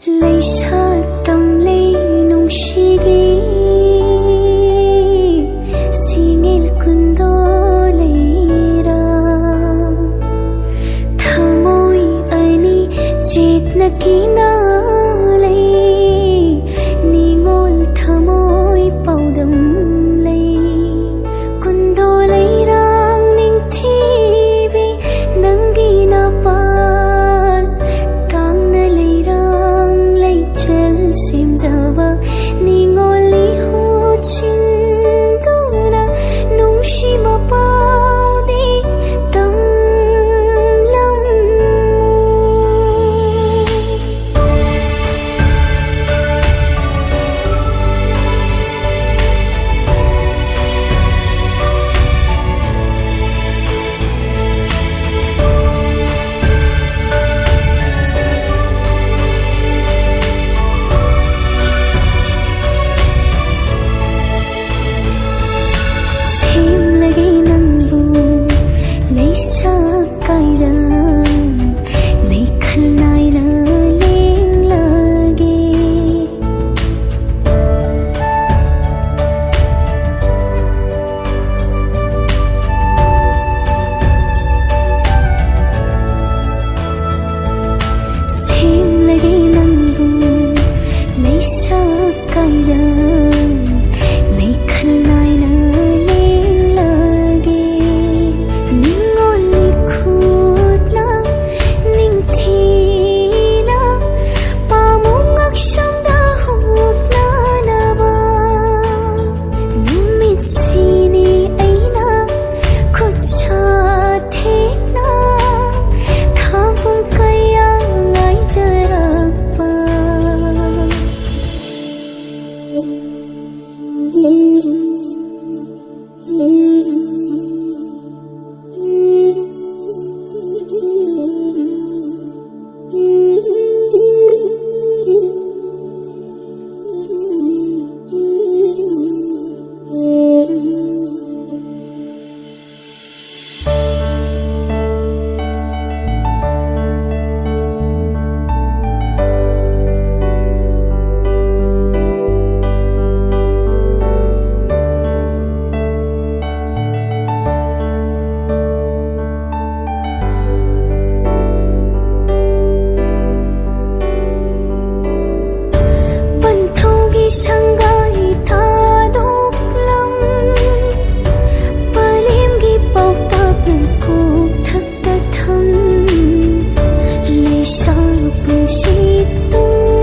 Laysa tamlay nung shigi singil kundolayra thamoy ani chitna kinalay ningol thamoy paudam lay kundolayraang ningthibi nangi napal tangna layrang laychal simjawa ningoli huchinduna nungshi mapaude tamlam lagi nangbu laysa kaida laikhal naina leng lagi sim lagi nangbu laysa kaida laikhal naina Sanggai tadoklam palim gi pau tapun ko thak ta tham le sa punsi tung